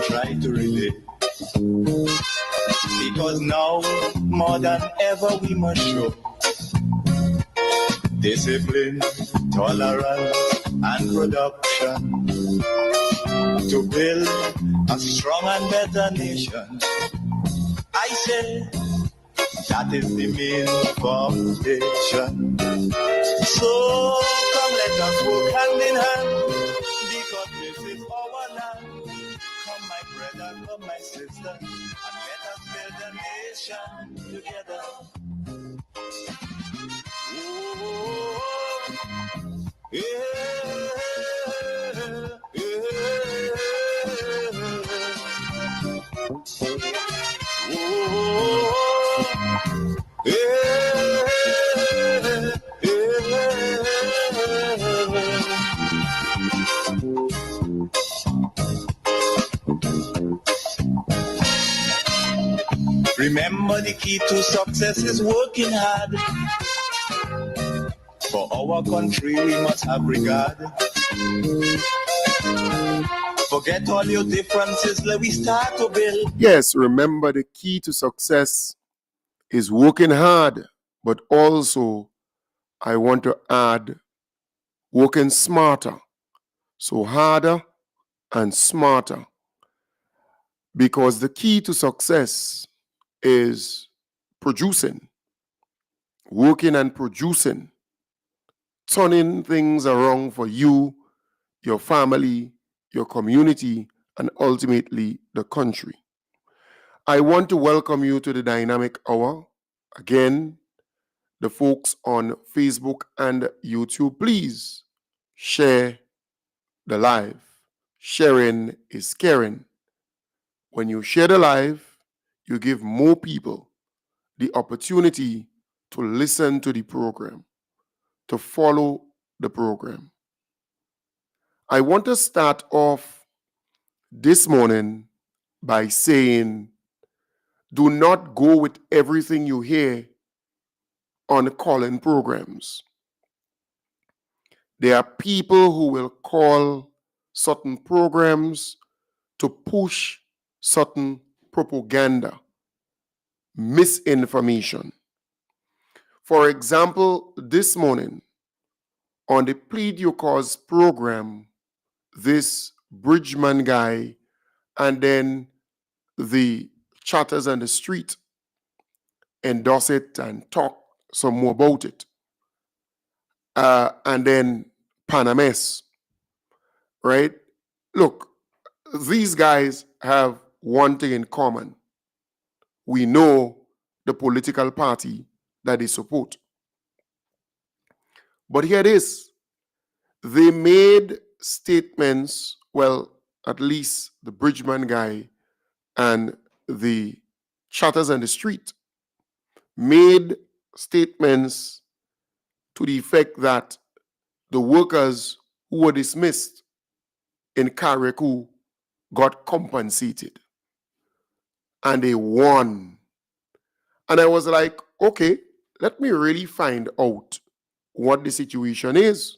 and try to relate. Because now, more than ever, we must show discipline, tolerance, and production to build a strong and better nation. I say that is the main foundation. So come let us work hand in hand, because this is our land. Come my brother, come my sister, and let us build a nation together. Ooh, yeah, Remember, the key to success is working hard. For our country, we must have regard. Forget all your differences, let we start to build. Yes, remember the key to success is working hard, but also I want to add working smarter. So harder and smarter. Because the key to success is producing, working and producing, turning things around for you, your family, your community, and ultimately the country. I want to welcome you to the Dynamic Hour. Again, the folks on Facebook and YouTube, please share the live. Sharing is caring. When you share the live, you give more people the opportunity to listen to the program, to follow the program. I want to start off this morning by saying, do not go with everything you hear on call-in programs. There are people who will call certain programs to push certain propaganda, misinformation. For example, this morning on the Plead Your Cause program, this Bridgman guy and then the chatters on the street endorse it and talk some more about it. And then Panames, right? Look, these guys have one thing in common. We know the political party that they support. But here it is. They made statements, well, at least the Bridgman guy and the chatters on the street made statements to the effect that the workers who were dismissed in Karikou got compensated. And they won. And I was like, okay, let me really find out what the situation is.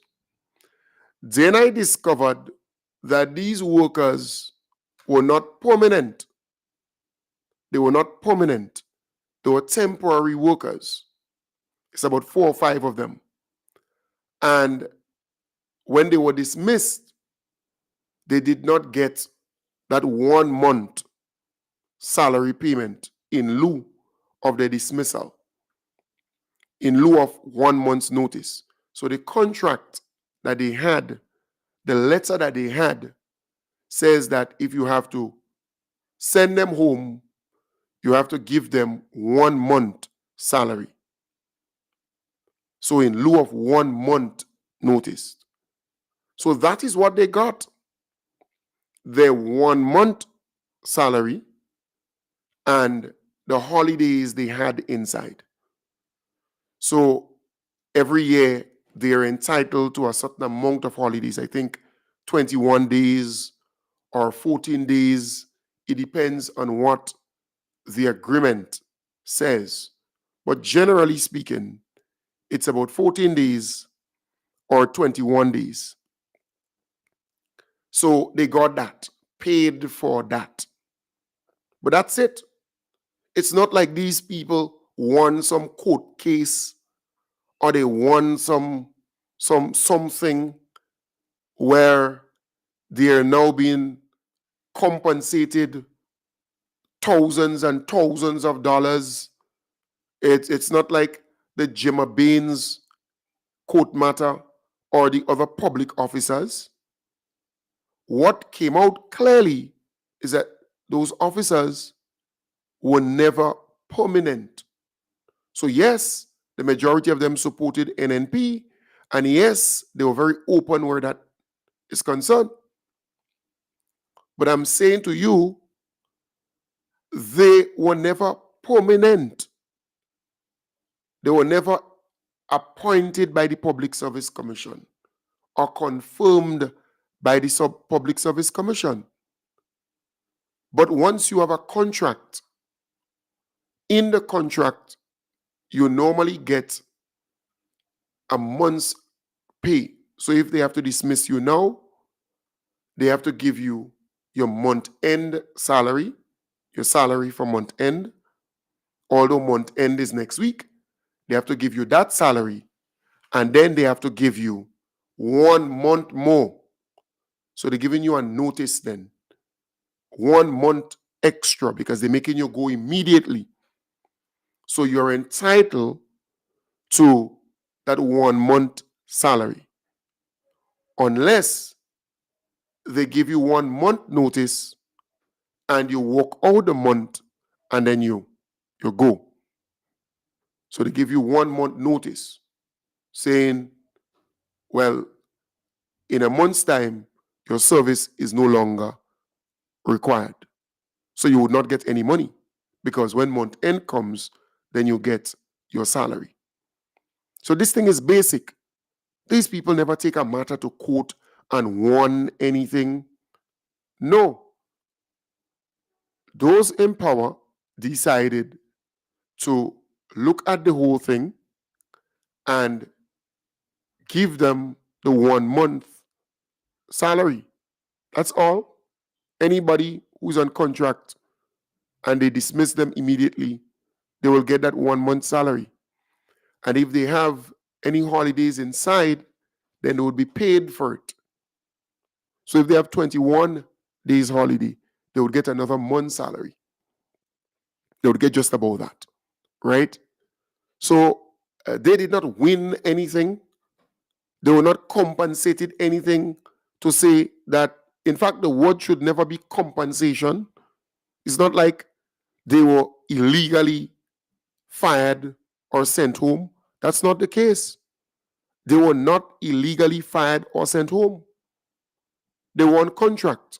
Then I discovered that these workers were not permanent. They were not permanent. They were temporary workers. It's about 4 or 5 of them. And when they were dismissed, they did not get that 1 month salary payment in lieu of the dismissal, in lieu of 1 month's notice. So the contract that they had, the letter that they had, says that if you have to send them home, you have to give them 1 month salary. So in lieu of 1 month notice. So that is what they got. Their 1 month salary and the holidays they had inside. So every year they're entitled to a certain amount of holidays. I think 21 days or 14 days. It depends on what the agreement says. But generally speaking, it's about 14 days or 21 days. So they got that paid for that. But that's it. It's not like these people won some court case or they won something where they are now being compensated thousands and thousands of dollars. It's not like the Jimmer Baines court matter or the other public officers. What came out clearly is that those officers were never permanent. So yes, the majority of them supported NNP, and yes, they were very open where that is concerned. But I'm saying to you, they were never permanent. They were never appointed by the Public Service Commission or confirmed by the Public Service Commission. But once you have a contract, in the contract, you normally get a month's pay. So if they have to dismiss you now, they have to give you your month-end salary, your salary for month-end. Although month-end is next week, they have to give you that salary, and then they have to give you 1 month more. So they're giving you a notice then, 1 month extra, because they're making you go immediately. So you're entitled to that 1 month salary, unless they give you 1 month notice and you walk out the month and then you go. So they give you 1 month notice saying, well, in a month's time, your service is no longer required. So you would not get any money, because when month end comes, then you get your salary. So this thing is basic. These people never take a matter to court and won anything. No. Those in power decided to look at the whole thing and give them the 1 month salary. That's all. Anybody who's on contract and they dismiss them immediately, they will get that 1 month salary. And if they have any holidays inside, then they would be paid for it. So if they have 21 days holiday, they would get another month's salary. They would get just about that, right? So they did not win anything. They were not compensated anything to say that, in fact, the word should never be compensation. It's not like they were illegally fired or sent home. That's not the case. They were not illegally fired or sent home. They were on contract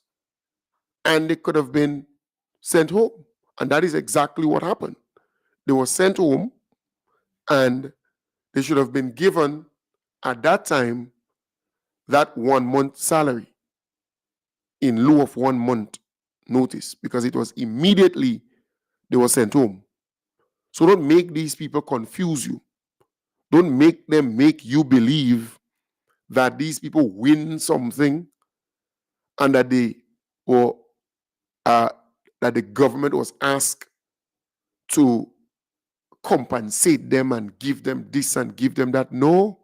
and they could have been sent home. And that is exactly what happened. They were sent home and they should have been given at that time that 1 month salary in lieu of 1 month notice, because it was immediately they were sent home. So don't make these people confuse you. Don't make them make you believe that these people win something and that they were that the government was asked to compensate them and give them this and give them that. No,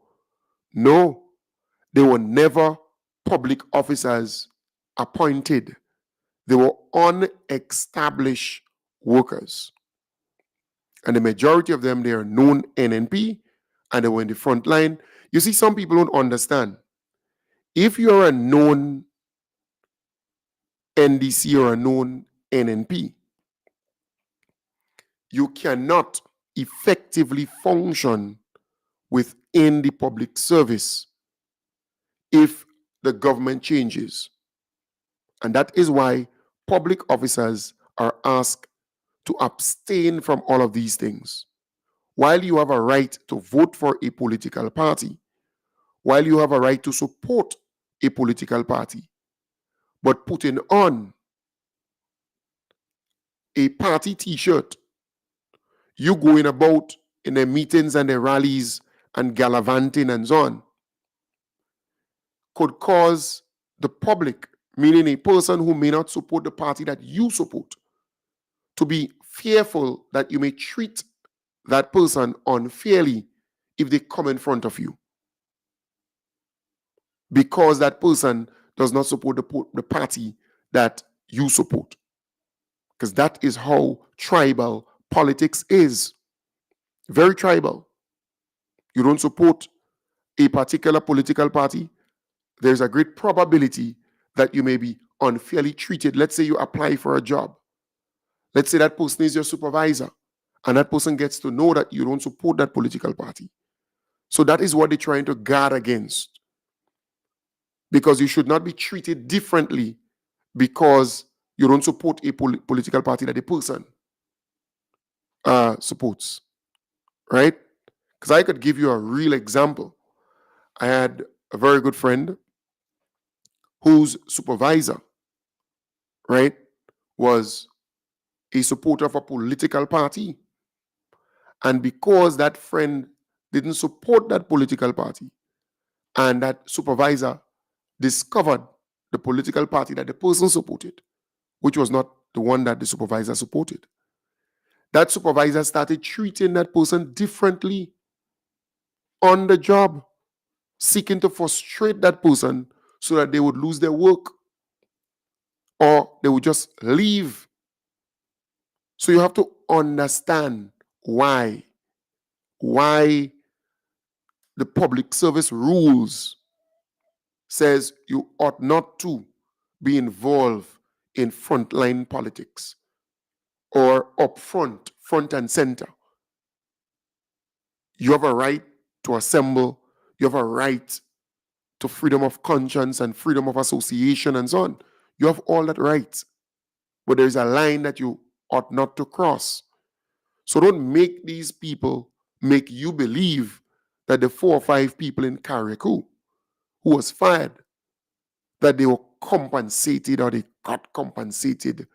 they were never public officers appointed. They were unestablished workers. And the majority of them, they are known NNP, and they were in the front line. You see, some people don't understand. If you're a known NDC or a known NNP, you cannot effectively function within the public service if the government changes. And that is why public officers are asked to abstain from all of these things. While you have a right to vote for a political party, while you have a right to support a political party, but putting on a party t-shirt, you going about in the meetings and the rallies and gallivanting and so on, could cause the public meaning a person who may not support the party that you support, to be fearful that you may treat that person unfairly if they come in front of you because that person does not support the party that you support. Because that is how tribal politics is. Very tribal. You don't support a particular political party, there's a great probability that you may be unfairly treated. Let's say you apply for a job. Let's say that person is your supervisor, and that person gets to know that you don't support that political party. So that is what they're trying to guard against. Because you should not be treated differently because you don't support a political party that the person supports, right? Because I could give you a real example. I had a very good friend whose supervisor, right, was a supporter of a political party. And because that friend didn't support that political party, and that supervisor discovered the political party that the person supported, which was not the one that the supervisor supported, that supervisor started treating that person differently on the job, seeking to frustrate that person so that they would lose their work or they would just leave. So you have to understand why the public service rules says you ought not to be involved in frontline politics or front and center. You have a right to assemble, you have a right to freedom of conscience and freedom of association and so on. You have all that right. But there's a line that you ought not to cross. So don't make these people make you believe that the 4 or 5 people in Carriacou who was fired, that they were compensated or they got compensated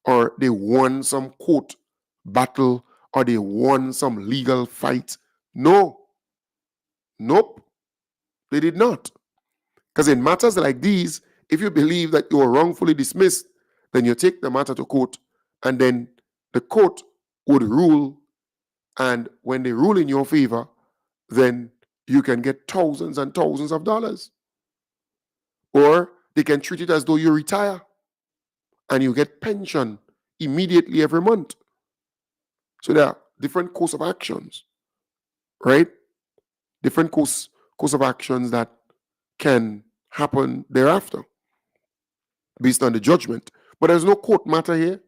or they won some court battle or they won some legal fight. No. Nope. They did not. Because in matters like these, if you believe that you were wrongfully dismissed, then you take the matter to court and then the court would rule. And when they rule in your favor, then you can get thousands and thousands of dollars. Or they can treat it as though you retire and you get pension immediately every month. So there are different course of actions, right? Different course of actions that can happen thereafter based on the judgment. But there's no court matter here.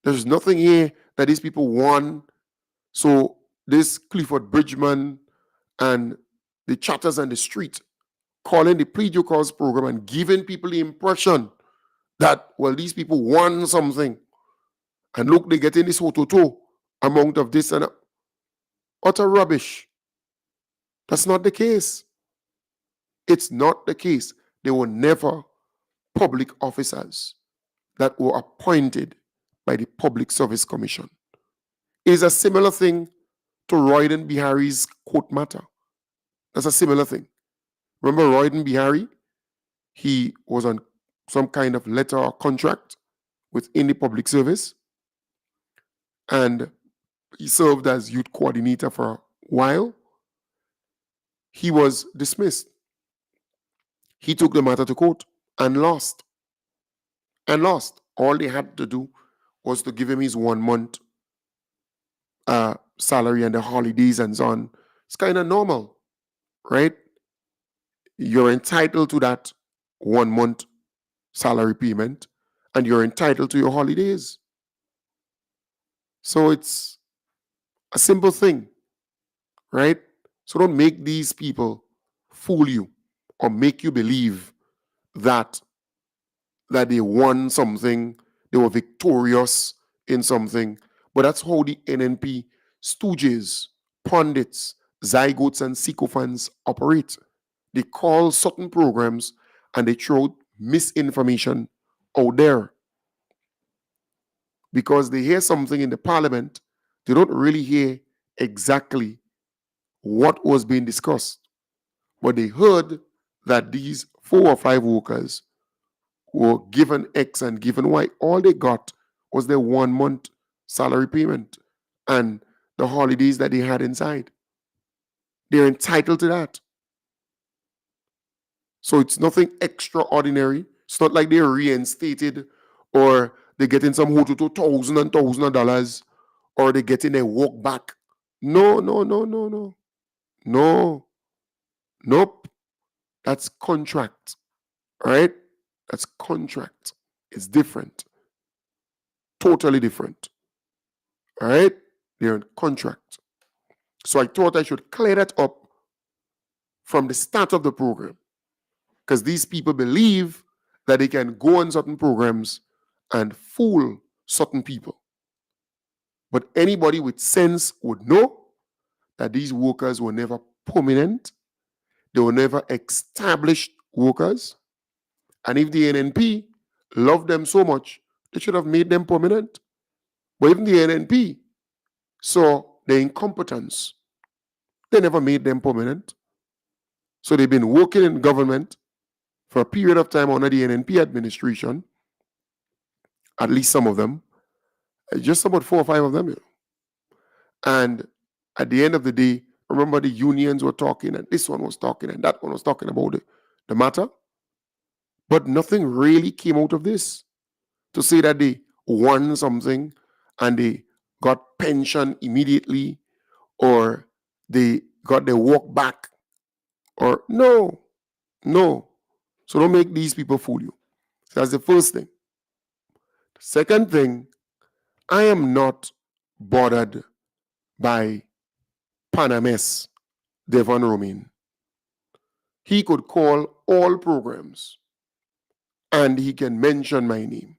There's nothing here that these people won. So this Clifford Bridgman and the chatters on the street calling the plead your cause program and giving people the impression that, well, these people won something. And look, they get in this hototo amount of this and utter rubbish. That's not the case. It's not the case. They were never public officers that were appointed by the Public Service Commission. It is a similar thing to Royden Bihari's court matter. That's a similar thing. Remember Royden Bihari? He was on some kind of letter or contract within the public service, and he served as youth coordinator for a while. He was dismissed. He took the matter to court and lost. All they had to do was to give him his 1 month salary and the holidays and so on. It's kind of normal, right? You're entitled to that 1 month salary payment and you're entitled to your holidays. So it's a simple thing, right? So don't make these people fool you or make you believe that they won something, they were victorious in something. But that's how the NNP stooges, pundits, zygotes, and sycophants operate. They call certain programs and they throw misinformation out there. Because they hear something in the parliament, they don't really hear exactly what was being discussed. But they heard that these 4 or 5 workers were given X and given Y. All they got was their 1 month salary payment and the holidays that they had inside. They're entitled to that. So it's nothing extraordinary. It's not like they're reinstated or they're getting some $1,000 and $1,000 or they're getting a walk back. No, no, no, no, no. No. Nope. That's contract. Right? That's contract. It's different. Totally different. All right? They're in contract. So I thought I should clear that up from the start of the program. Because these people believe that they can go on certain programs and fool certain people. But anybody with sense would know that these workers were never permanent. They were never established workers. And if the NNP loved them so much, they should have made them permanent. But even the NNP saw their incompetence. They never made them permanent. So they've been working in government for a period of time under the NNP administration, at least some of them, just about 4 or 5 of them. You know. And at the end of the day, remember the unions were talking and this one was talking and that one was talking about the matter. But nothing really came out of this to say that they won something and they got pension immediately or they got their walk back or no. So don't make these people fool you. That's the first thing. The second thing, I am not bothered by Panames, Devon Romain. He could call all programs and he can mention my name.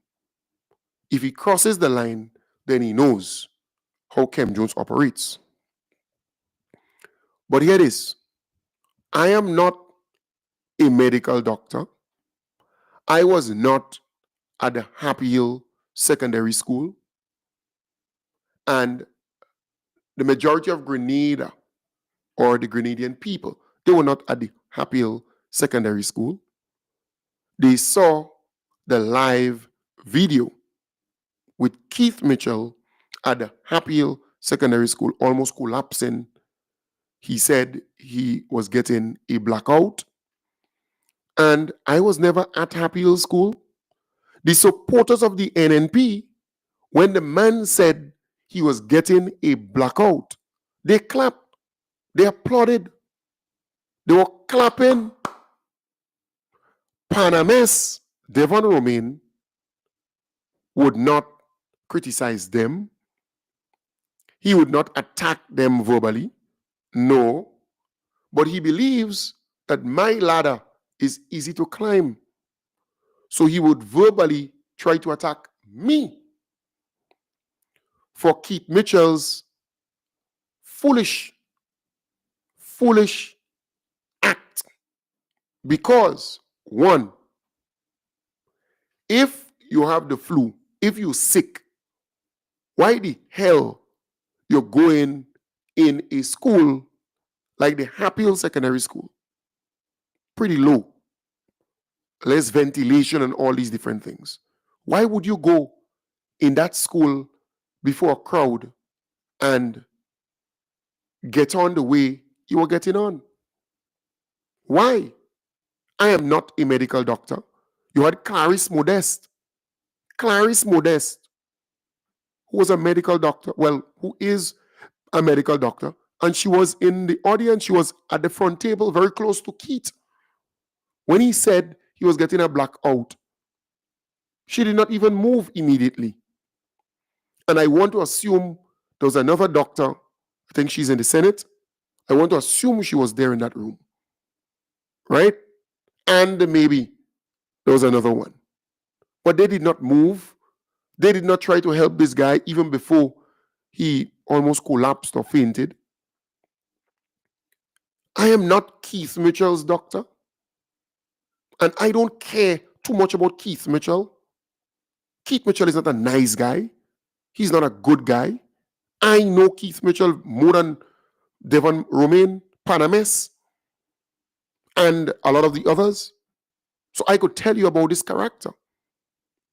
If he crosses the line, then he knows how Kem Jones operates. But here it is. I am not a medical doctor. I was not at the Happy Hill Secondary School. And the majority of Grenada or the Grenadian people, they were not at the Happy Hill Secondary School. They saw the live video with Keith Mitchell at the Happy Hill Secondary School almost collapsing. He said he was getting a blackout. And I was never at Happy Hill School. The supporters of the NNP, when the man said he was getting a blackout, they clapped. They applauded. They were clapping. Panames, Devon Romain, would not criticize them. He would not attack them verbally. No. But he believes that my ladder is easy to climb. So he would verbally try to attack me for Keith Mitchell's foolish act. Because, one, if you have the flu, if you're sick, why the hell you're going in a school like the Happy Hill Secondary School? Pretty low. Less ventilation and all these different things. Why would you go in that school before a crowd and get on the way you were getting on? Why? I am not a medical doctor. You had Clarice Modeste. Clarice Modeste, who was a medical doctor, well, who is a medical doctor, and she was in the audience. She was at the front table, very close to Keith. When he said he was getting a blackout, she did not even move immediately. And I want to assume there was another doctor, I think she's in the Senate. I want to assume she was there in that room. Right? And maybe there was another one. But they did not move. They did not try to help this guy even before he almost collapsed or fainted. I am not Keith Mitchell's doctor. And I don't care too much about Keith Mitchell. Keith Mitchell is not a nice guy. He's not a good guy. I know Keith Mitchell more than Devon Romain, Panames, and a lot of the others. So I could tell you about this character.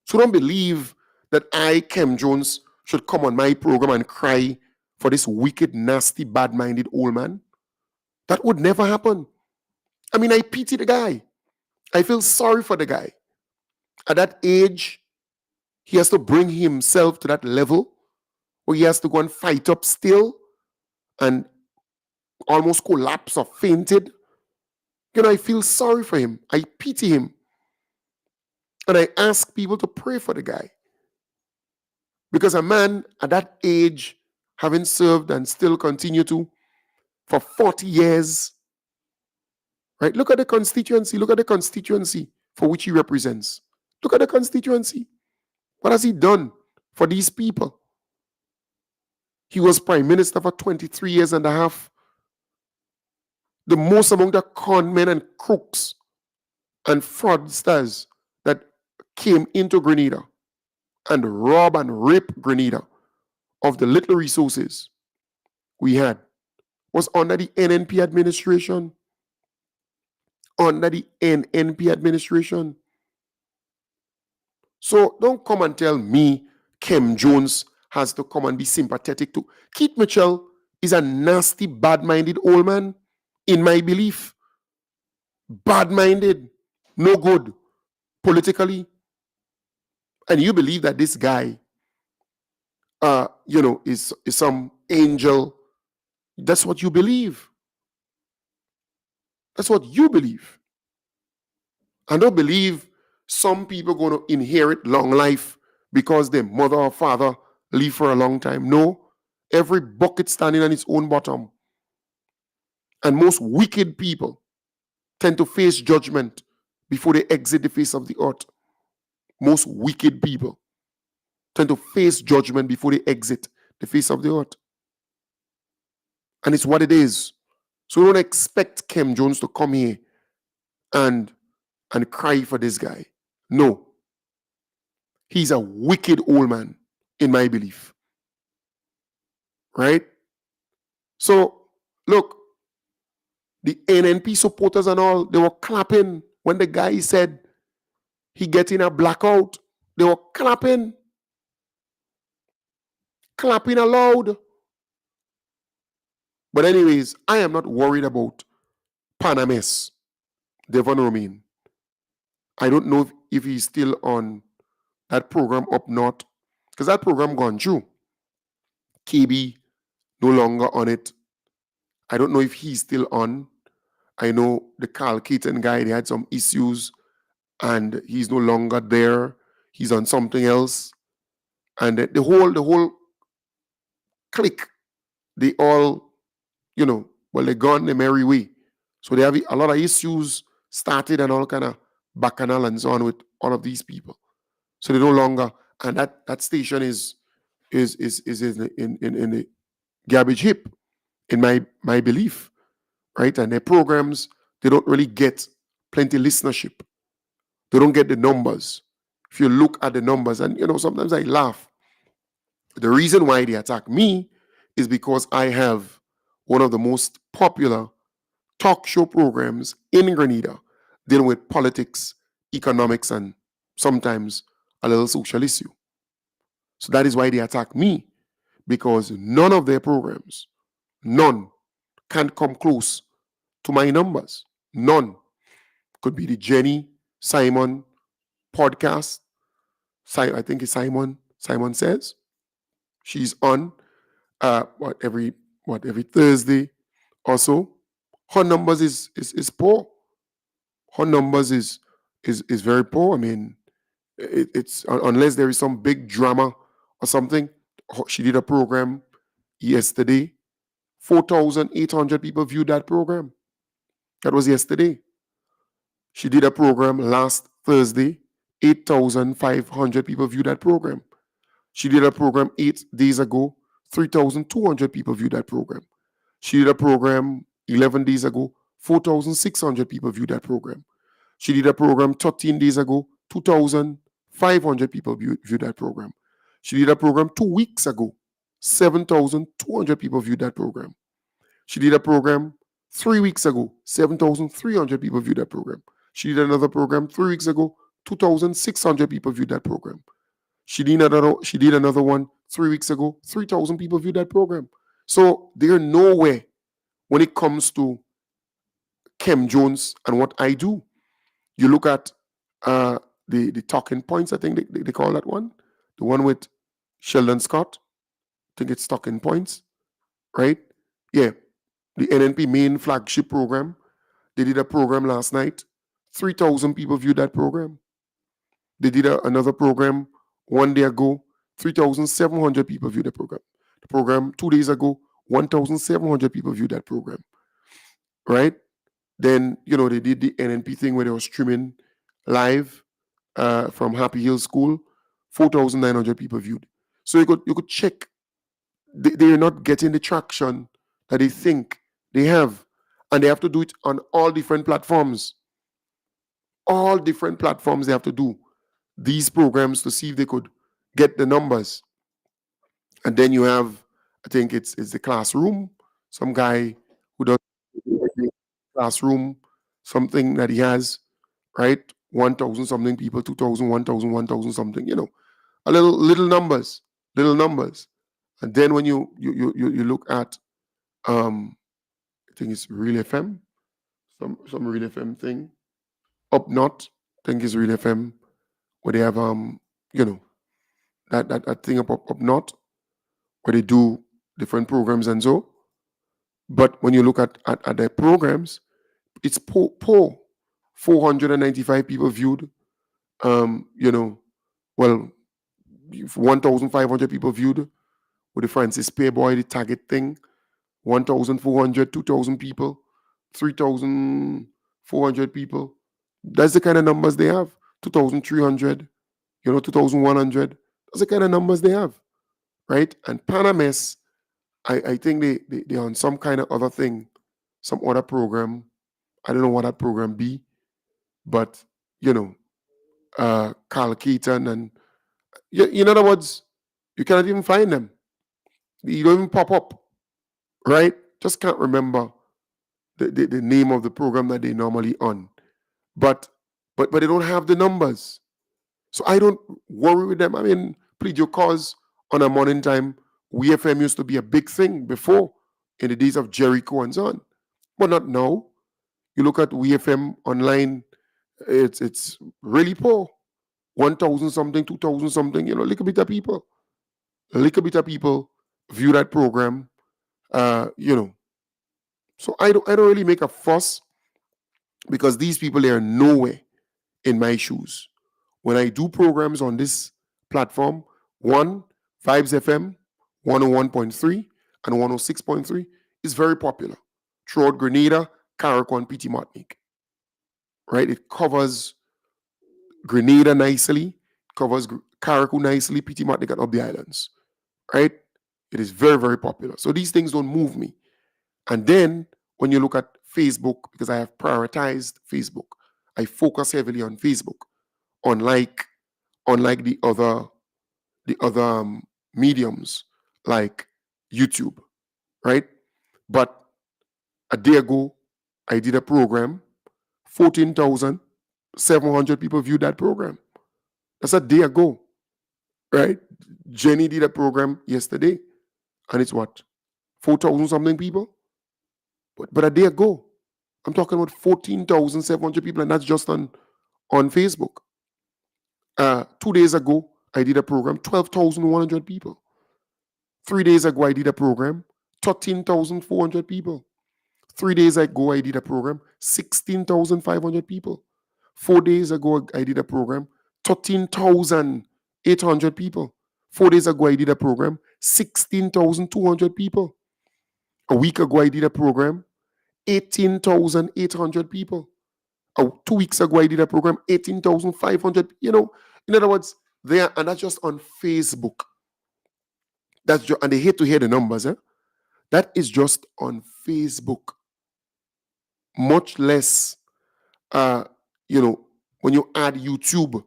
So don't believe that I, Kem Jones, should come on my program and cry for this wicked, nasty, bad-minded old man. That would never happen. I mean, I pity the guy. I feel sorry for the guy. At that age, he has to bring himself to that level where he has to go and fight up still and almost collapse or fainted. I feel sorry for him. I pity him. And I ask people to pray for the guy. Because a man at that age, having served and still continue to for 40 years, right? Look at the constituency. Look at the constituency for which he represents. Look at the constituency. What has he done for these people? He was prime minister for 23 years and a half. The most among the con men and crooks and fraudsters that came into Grenada and rob and rape Grenada of the little resources we had was under the NNP administration. Under the NNP administration. So don't come and tell me Kem Jones has to come and be sympathetic to. Keith Mitchell is a nasty, bad-minded old man, in my belief. Bad-minded, no good, politically. And you believe that this guy, is some angel. That's what you believe. That's what you believe. I don't believe some people going to inherit long life because their mother or father live for a long time. No, every bucket standing on its own bottom. And most wicked people tend to face judgment before they exit the face of the earth. Most wicked people tend to face judgment before they exit the face of the earth. And it's what it is. So don't expect Kem Jones to come here and cry for this guy. No. He's a wicked old man, in my belief. Right? So, look, the NNP supporters and all, they were clapping when the guy said he get in a blackout. They were clapping aloud. But anyways, I am not worried about Panames, Devon Romain. I don't know if he's still on that program up north, because that program gone through. KB no longer on it. I don't know if he's still on. I know the Carl Keaton guy, they had some issues and he's no longer there. He's on something else. And the whole clique, they all, they gone the merry way. So they have a lot of issues started and all kind of bacchanal and so on with all of these people. So they no longer, and that station is in the garbage heap, in my belief, right? And their programs, they don't really get plenty listenership. They don't get the numbers. If you look at the numbers, and sometimes I laugh. The reason why they attack me is because I have one of the most popular talk show programs in Grenada dealing with politics, economics, and sometimes a little social issue. So that is why they attack me, because none of their programs, none, can come close to my numbers. None. Could be the Jenny Simon podcast. I think it's Simon Says. She's on every Thursday or so. Her numbers is poor. Her numbers is very poor. I mean, it's unless there is some big drama or something. She did a program yesterday. 4,800 people viewed that program. That was yesterday. She did a program last Thursday. 8,500 people viewed that program. She did a program 8 days ago. 3,200 people viewed that program. She did a program 11 days ago. 4,600 people viewed that program. She did a program 13 days ago. 2,500 people viewed that program. She did a program 2 weeks ago. 7,200 people viewed that program. She did a program 3 weeks ago. 7,300 people viewed that program. She did another program 3 weeks ago. 2,600 people viewed that program. She did another one 3 weeks ago. 3,000 people viewed that program. So they're nowhere when it comes to Kim Jones and what I do. You look at uh, the talking points. I think they call that one, the one with Sheldon Scott. I think it's talking points, right? Yeah, the NNP main flagship program. They did a program last night. 3,000 people viewed that program. They did another program one day ago. 3,700 people viewed the program. The program 2 days ago, 1,700 people viewed that program, right? Then, they did the NNP thing where they were streaming live from Happy Hill School. 4,900 people viewed. So you could check. They're not getting the traction that they think they have. And they have to do it on all different platforms. All different platforms they have to do these programs to see if they could get the numbers. And then you have, I think it's the classroom, some guy who does classroom, something that he has, right? 1,000 something people, 2,000, 1,000, 1,000 something, a little numbers, little numbers. And then when you look at, I think it's Real FM, some Real FM thing, Up Not, I think it's Real FM, where they have, you know, that thing up North, where they do different programs and so. But when you look at their programs, it's poor. 495 people viewed. You know, well, 1,500 people viewed with the Francis Payboy, the target thing. 1,400, 2,000 people, 3,400 people. That's the kind of numbers they have. 2,300, 2,100. That's the kind of numbers they have, right? And Panames, I think they're on some kind of other thing, some other program. I don't know what that program be, but, Carl Keaton and, in other words, you cannot even find them. You don't even pop up, right? Just can't remember the name of the program that they normally on. But they don't have the numbers. So I don't worry with them. I mean, plead your cause on a morning time. WFM used to be a big thing before in the days of Jericho and so on. But not now. You look at WFM online, it's really poor. 1,000 something, 2,000 something, little bit of people. A little bit of people view that program. You know. So I don't really make a fuss because these people, they are nowhere in my shoes. When I do programs on this platform, one, Vibes FM, 101.3 and 106.3 is very popular throughout Grenada, Carriacou, and PT Martinique. Right? It covers Grenada nicely, covers Carriacou nicely, PT Martinique, and up the islands. Right? It is very, very popular. So these things don't move me. And then when you look at Facebook, because I have prioritized Facebook, I focus heavily on Facebook, unlike the other mediums like YouTube, right? But a day ago, I did a program, 14,700 people viewed that program. That's a day ago, right? Jenny did a program yesterday, and it's what? 4,000 something people? But a day ago, I'm talking about 14,700 people, and that's just on Facebook. 2 days ago, I did a program, 12,100 people. 3 days ago, I did a program, 13,400 people. 3 days ago, I did a program, 16,500 people. 4 days ago, I did a program, 13,800 people. 4 days ago, I did a program, 16,200 people. A week ago, I did a program, 18,800 people. 2 weeks ago, I did a program, 18,500. In other words, and that's just on Facebook. And they hate to hear the numbers. That is just on Facebook. Much less, when you add YouTube.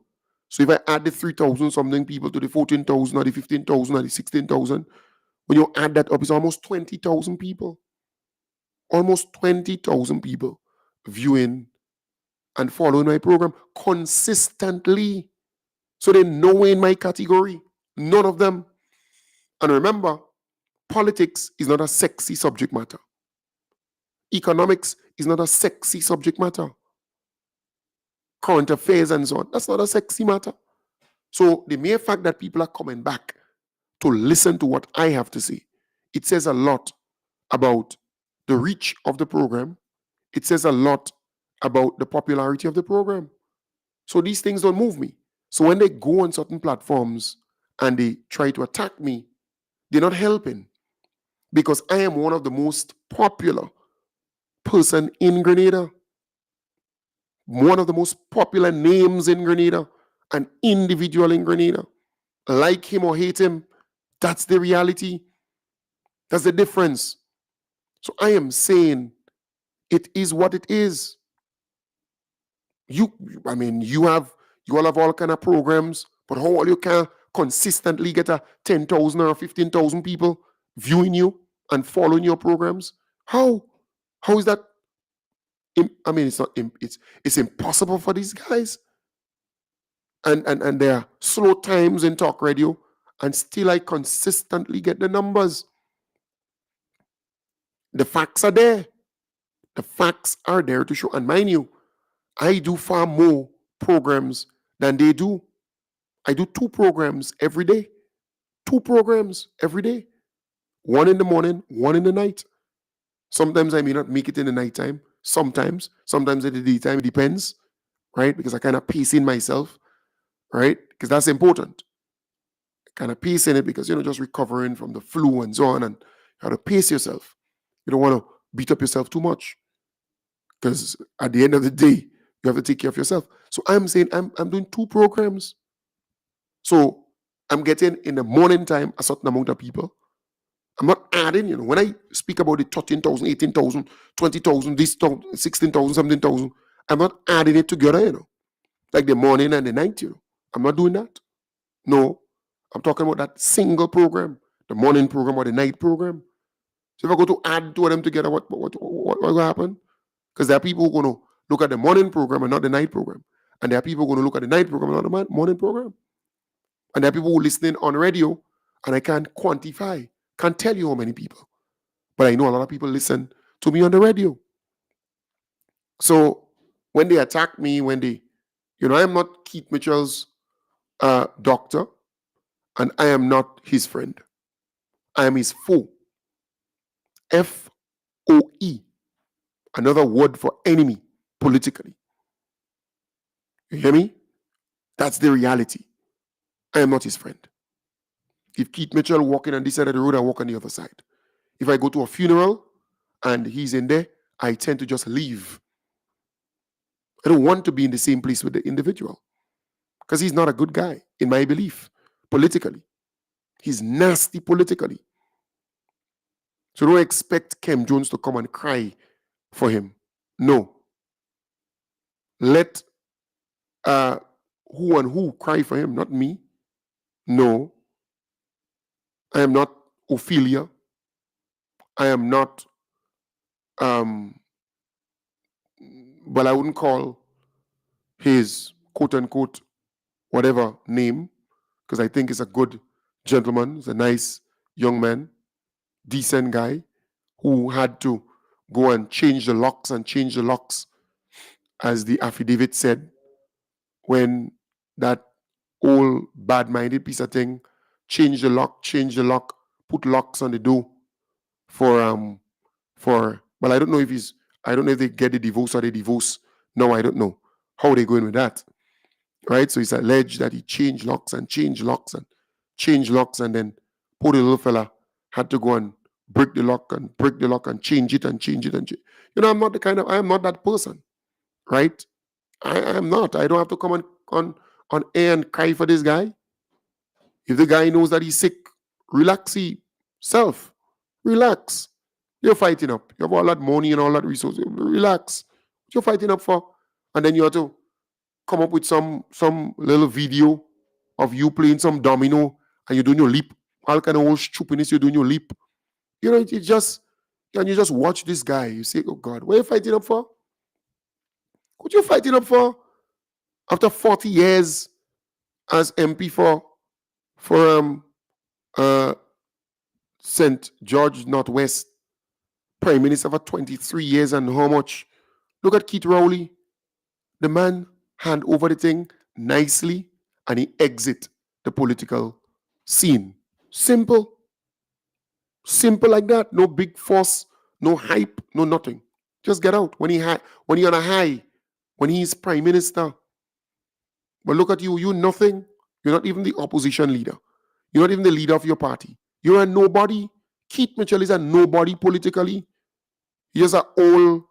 So if I add the 3,000 something people to the 14,000 or the 15,000 or the 16,000, when you add that up, it's almost 20,000 people. Almost 20,000 people viewing and following my program consistently. So they know in my category. None of them. And remember, politics is not a sexy subject matter. Economics is not a sexy subject matter. Current affairs and so on. That's not a sexy matter. So the mere fact that people are coming back to listen to what I have to say, it says a lot about the reach of the program. It says a lot about the popularity of the program. So these things don't move me. So when they go on certain platforms and they try to attack me, they're not helping, because I am one of the most popular person in Grenada, one of the most popular names in Grenada, an individual in Grenada. Like him or hate him, that's the reality. That's the difference. So I am saying it is what it is. You all have all kind of programs, but how all you can consistently get a 10,000 or 15,000 people viewing you and following your programs? How? How is that? It's not. It's impossible for these guys. And there are slow times in talk radio, and still I consistently get the numbers. The facts are there. The facts are there to show. And mind you, I do far more programs than they do. I do 2 programs every day. 2 programs every day. One in the morning, one in the night. Sometimes I may not make it in the nighttime. Sometimes in the daytime. It depends, right? Because I kind of pace in myself, right? Because that's important. Kind of pace in it because, just recovering from the flu and so on. And you have to pace yourself. You don't want to beat up yourself too much, because at the end of the day, you have to take care of yourself. So I'm saying I'm doing 2 programs. So I'm getting in the morning time a certain amount of people. I'm not adding, when I speak about the 13,000, 18,000, 20,000, this 16,000, 17,000, I'm not adding it together, like the morning and the night, I'm not doing that. No, I'm talking about that single program, the morning program or the night program. So if I go to add 2 of them together, what will happen? Because there are people who are going to look at the morning program and not the night program. And there are people who are going to look at the night program and not the morning program. And there are people who are listening on radio, and I can't quantify, can't tell you how many people. But I know a lot of people listen to me on the radio. So when they attack me, I am not Keith Mitchell's doctor, and I am not his friend. I am his foe. FOE. Another word for enemy politically. You hear me? That's the reality. I am not his friend. If Keith Mitchell walking on this side of the road, I walk on the other side. If I go to a funeral and he's in there, I tend to just leave. I don't want to be in the same place with the individual, because he's not a good guy, in my belief, politically. He's nasty politically. So don't expect Kem Jones to come and cry for him. No. Let who and who cry for him, not me. No. I am not Ophelia. I am not, I wouldn't call his quote-unquote whatever name, because I think he's a good gentleman. He's a nice young man, decent guy, who had to go and change the locks, as the affidavit said, when that old bad-minded piece of thing change the lock, put locks on the door for I don't know if they get the divorce or they divorce. No, I don't know how they're going with that. Right? So it's alleged that he changed locks, and then poor little fella had to go and break the lock and change it. I'm not I am not that person. Right? I am not. I don't have to come on air and cry for this guy. If the guy knows that he's sick, relax self. Relax. You're fighting up. You have all that money and all that resources. Relax. What you're fighting up for? And then you have to come up with some little video of you playing some domino and you're doing your leap. All kind of old stupidness, you're doing your leap. You just watch this guy. You say, oh God, what are you fighting up for? What you fighting up for after 40 years as MP for uh St. George Northwest, Prime Minister for 23 years and how much? Look at Keith Rowley. The man hand over the thing nicely and he exit the political scene. Simple. Simple like that. No big force, no hype, no nothing. Just get out. When he on a high, when he's prime minister. But look at you, you nothing. You're not even the opposition leader. You're not even the leader of your party. You're a nobody. Keith Mitchell is a nobody politically. He's a old,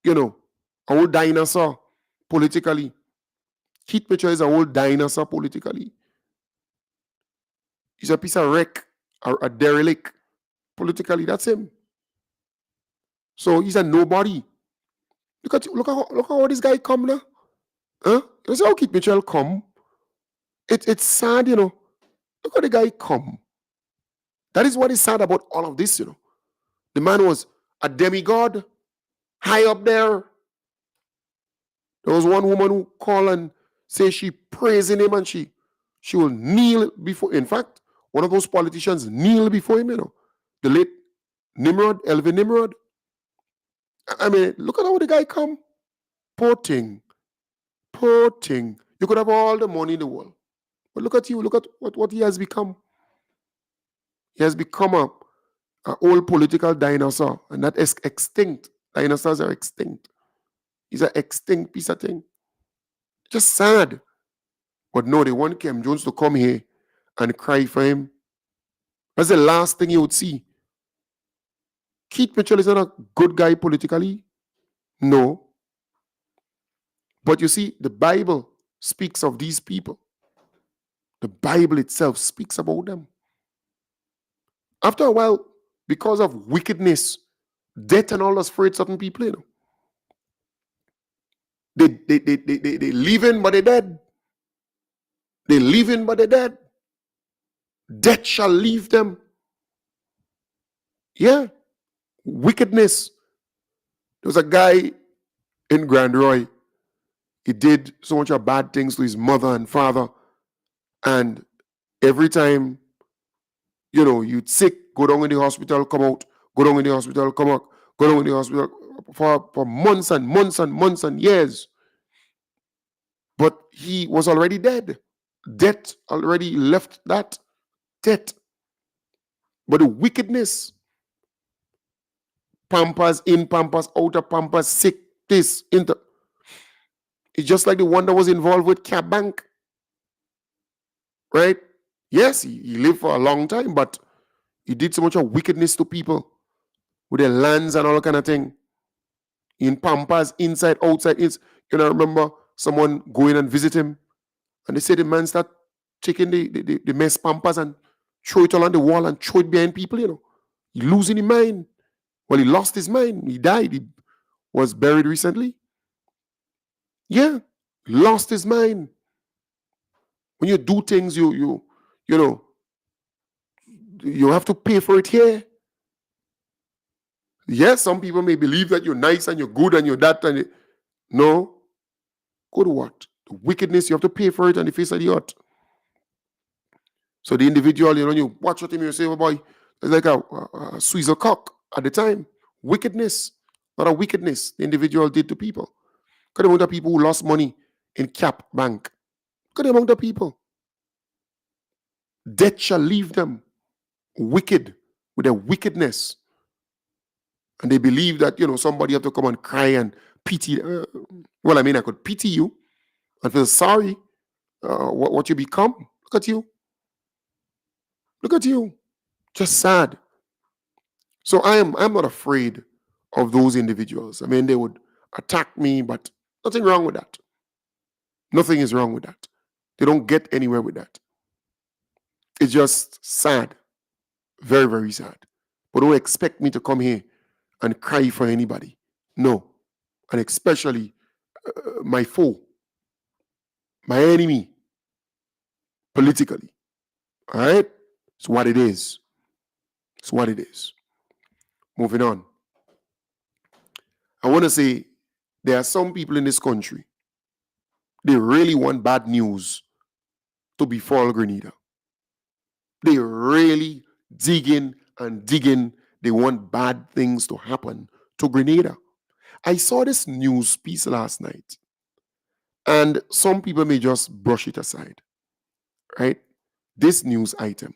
you know, a old dinosaur politically. Keith Mitchell is a old dinosaur politically. He's a piece of wreck, a derelict politically. That's him. So he's a nobody. Look at how this guy come now. Huh? You see how Keith Mitchell come? It's sad, you know. Look how the guy come. That is what is sad about all of this, you know. The man was a demigod, high up there. There was one woman who called and say she praising him and she will kneel before. In fact, one of those politicians kneel before him, you know. The late Nimrod, Elvin Nimrod. I mean, look at how the guy come. Poor thing. Poor thing. You could have all the money in the world. But look at you. Look at what he has become. He has become a old political dinosaur. And that is extinct. Dinosaurs are extinct. He's an extinct piece of thing. Just sad. But no, they want Kim Jones to come here and cry for him. That's the last thing you would see. Keith Mitchell is not a good guy politically. No. But you see, the Bible speaks of these people. The Bible itself speaks about them. After a while, because of wickedness, death and all that's afraid certain people, you know. They live in, but they're dead. They live in, but they're dead. Death shall leave them. Yeah. Wickedness. There was a guy in Grand Roy. He did so much of bad things to his mother and father. And every time, you know, you'd sick, go down in the hospital, come out, go down in the hospital, come out, go down in the hospital for months and months and months and years. But he was already dead. Death already left that death. But the wickedness, Pampers, in Pampers, out of Pampers, sick, this, into. It's just like the one that was involved with Cap Bank. Right? Yes, he lived for a long time, but he did so much of wickedness to people with their lands and all that kind of thing. In Pampers, inside, outside. You know, I remember someone going and visit him, and they said the man start taking the mess Pampers and throw it all on the wall and throw it behind people, you know. He losing his mind. Well, he lost his mind. He died. He was buried recently. Yeah, lost his mind. When you do things, you know, you have to pay for it here. Yes, some people may believe that you're nice and you're good and you're that and no. Go to what? The wickedness, you have to pay for it on the face of the earth. So the individual, you know, you watch with him, you say, oh boy, it's like a sweezer cock at the time. Wickedness, not a wickedness the individual did to people. Look at the amount of people who lost money in Cap Bank. Look at the amount of people. Death shall leave them wicked with their wickedness. And they believe that, you know, somebody have to come and cry and pity. Well, I mean, I could pity you and feel sorry what you become. Look at you. Look at you. Just sad. So I'm not afraid of those individuals. I mean, they would attack me, but nothing wrong with that. Nothing is wrong with that. They don't get anywhere with that. It's just sad. Very, very sad. But don't expect me to come here and cry for anybody. No. And especially my foe, my enemy, politically. All right? It's what it is. It's what it is. Moving on. I want to say there are some people in this country, they really want bad news to befall Grenada. They really digging and digging. They want bad things to happen to Grenada. I saw this news piece last night, and some people may just brush it aside, right? This news item.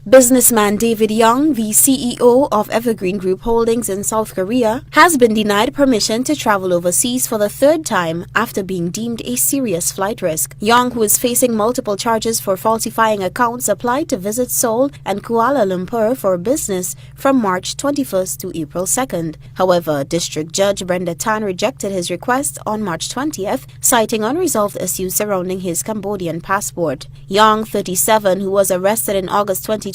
Businessman David Young, the CEO of Evergreen Group Holdings in South Korea, has been denied permission to travel overseas for the third time after being deemed a serious flight risk. Young, who is facing multiple charges for falsifying accounts, applied to visit Seoul and Kuala Lumpur for business from March 21st to April 2nd. However, District Judge Brenda Tan rejected his request on March 20th, citing unresolved issues surrounding his Cambodian passport. Young, 37, who was arrested in August 2024,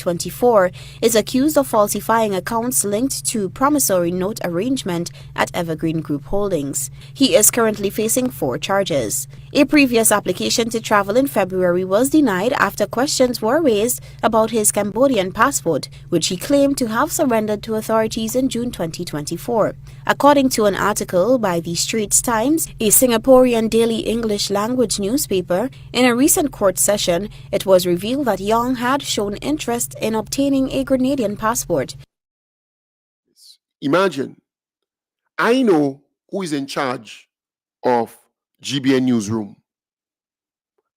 is accused of falsifying accounts linked to promissory note arrangement at Evergreen Group Holdings. He is currently facing 4 charges. A previous application to travel in February was denied after questions were raised about his Cambodian passport, which he claimed to have surrendered to authorities in June 2024. According to an article by the Straits Times, a Singaporean daily English language newspaper, in a recent court session, it was revealed that Young had shown interest in obtaining a Grenadian passport. Imagine, I know who is in charge of GBN Newsroom.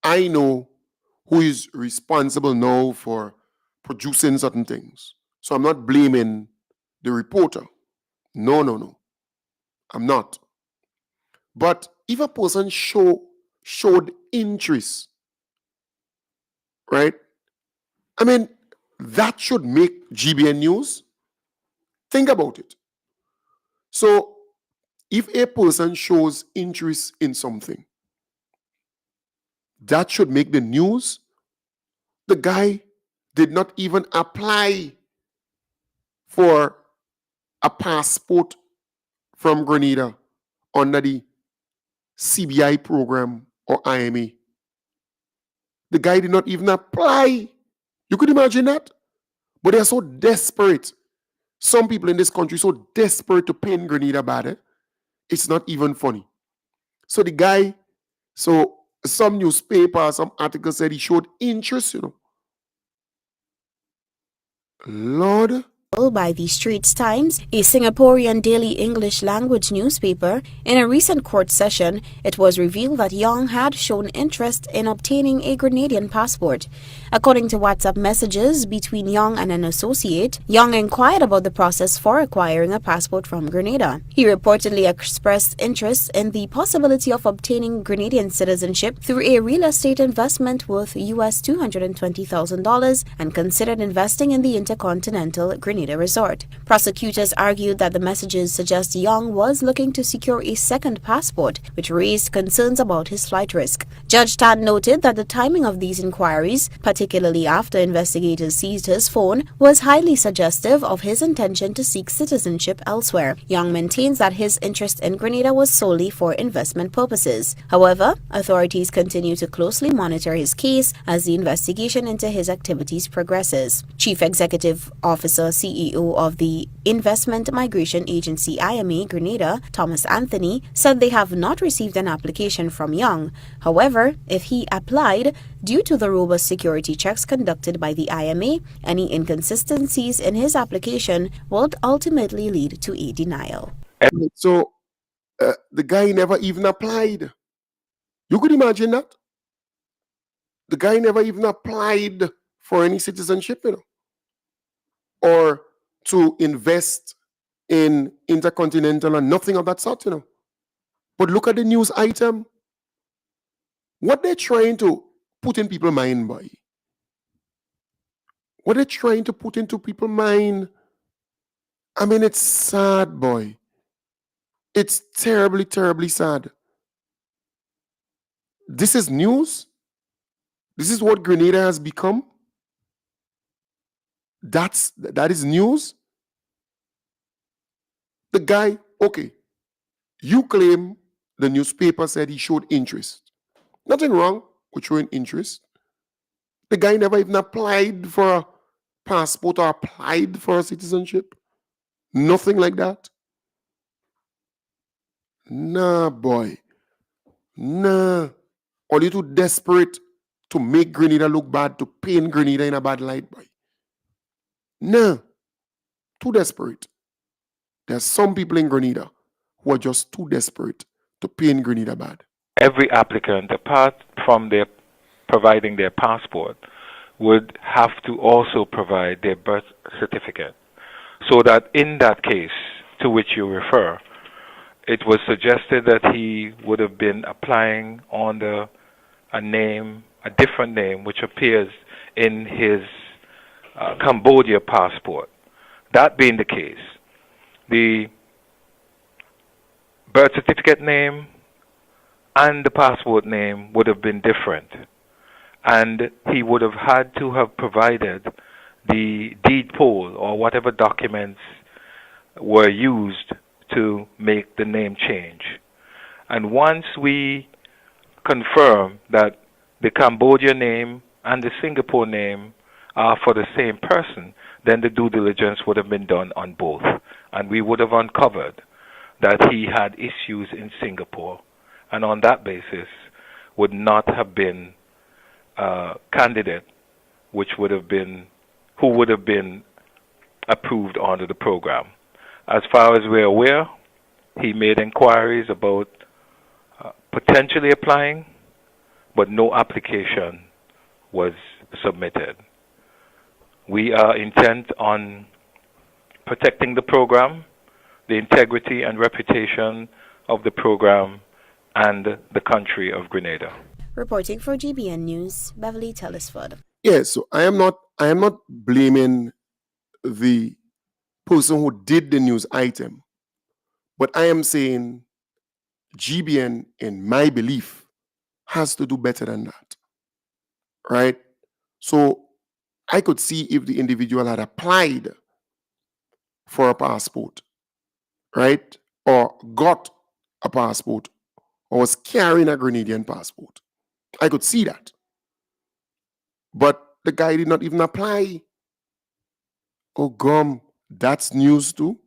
I know who is responsible now for producing certain things. So I'm not blaming the reporter. No. I'm not. But if a person showed interest, right? I mean, that should make GBN News think about it. So if a person shows interest in something, that should make the news. The guy did not even apply for a passport from Grenada under the CBI program or IMA. The guy did not even apply. You could imagine that? But they're so desperate. Some people in this country so desperate to pin Grenada bad. It's not even funny. So the guy, some newspaper, some article said he showed interest, Lord. By the Straits Times, a Singaporean daily English language newspaper, in a recent court session, it was revealed that Young had shown interest in obtaining a Grenadian passport. According to WhatsApp messages between Young and an associate, Young inquired about the process for acquiring a passport from Grenada. He reportedly expressed interest in the possibility of obtaining Grenadian citizenship through a real estate investment worth US $220,000 and considered investing in the Intercontinental Grenada Resort. Prosecutors argued that the messages suggest Young was looking to secure a second passport, which raised concerns about his flight risk. Judge Tan noted that the timing of these inquiries, particularly after investigators seized his phone, was highly suggestive of his intention to seek citizenship elsewhere. Young maintains that his interest in Grenada was solely for investment purposes. However, authorities continue to closely monitor his case as the investigation into his activities progresses. Chief Executive Officer CEO of the Investment Migration Agency IMA Grenada, Thomas Anthony, said they have not received an application from Young. However, if he applied, due to the robust security checks conducted by the IMA, any inconsistencies in his application would ultimately lead to a denial. So the guy never even applied. You could imagine that? The guy never even applied for any citizenship, or to invest in Intercontinental and nothing of that sort, But look at the news item. What they're trying to put in people's mind, boy. What they're trying to put into people's mind. I mean, it's sad, boy. It's terribly, terribly sad. This is news. This is what Grenada has become. That is news. The guy, okay, you claim the newspaper said he showed interest. Nothing wrong with showing interest. The guy never even applied for a passport or applied for a citizenship. Nothing like that. Nah, boy. Nah. Or you too desperate to make Grenada look bad, to paint Grenada in a bad light, boy. Nah. Too desperate. There's some people in Grenada who are just too desperate to paint Grenada bad. Every applicant, apart from their providing their passport, would have to also provide their birth certificate. So that in that case to which you refer, it was suggested that he would have been applying under a different name, which appears in his Cambodia passport. That being the case, the birth certificate name and the passport name would have been different. And he would have had to have provided the deed poll or whatever documents were used to make the name change. And once we confirm that the Cambodia name and the Singapore name are for the same person, then the due diligence would have been done on both. And we would have uncovered that he had issues in Singapore, and on that basis would not have been a candidate who would have been approved under the program. As far as we're aware, he made inquiries about potentially applying, but no application was submitted. We are intent on protecting the program, the integrity and reputation of the program, and the country of Grenada. Reporting for GBN News, Beverly Tellisford. Yes, so I am not blaming the person who did the news item, but I am saying GBN, in my belief, has to do better than that. Right? So I could see if the individual had applied for a passport, right? Or got a passport, or was carrying a Grenadian passport. I could see that. But the guy did not even apply. Oh, gum, that's news too.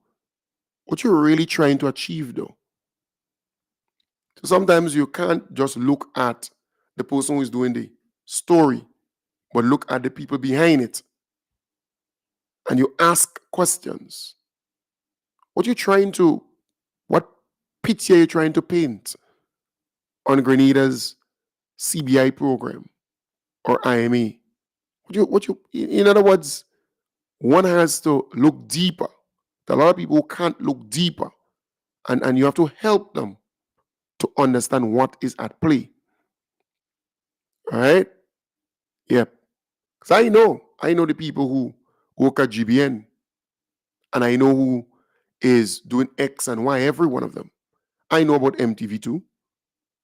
What you're really trying to achieve, though. So sometimes you can't just look at the person who is doing the story, but look at the people behind it. And you ask questions. What picture are you trying to paint on Grenada's CBI program or IMA? In other words, one has to look deeper. There are a lot of people who can't look deeper, and you have to help them to understand what is at play. All right? Yep. Because I know the people who work at GBN, and I know who is doing X and Y, every one of them. I know about MTV2,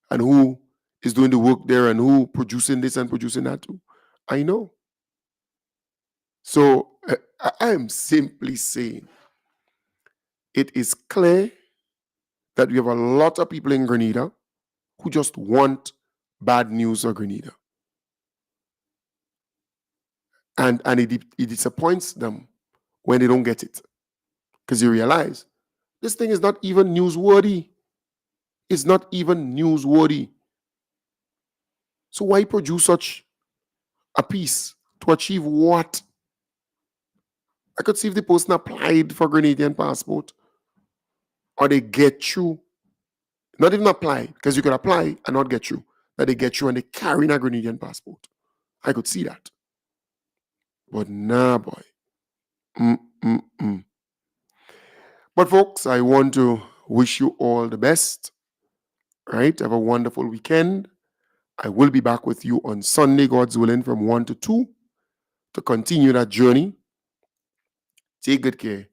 and who is doing the work there, and who producing this and producing that too. I know. So I am simply saying it is clear that we have a lot of people in Grenada who just want bad news of Grenada. And it disappoints them when they don't get it. Because you realize this thing is not even newsworthy. It's not even newsworthy. So why produce such a piece to achieve what? I could see if the person applied for Grenadian passport, or they get through, not even apply, because you could apply and not get through, that they get through and they carry a Grenadian passport. I could see that. But nah, boy. But folks, I want to wish you all the best, right? Have a wonderful weekend. I will be back with you on Sunday, God's willing, from 1 to 2 to continue that journey. Take good care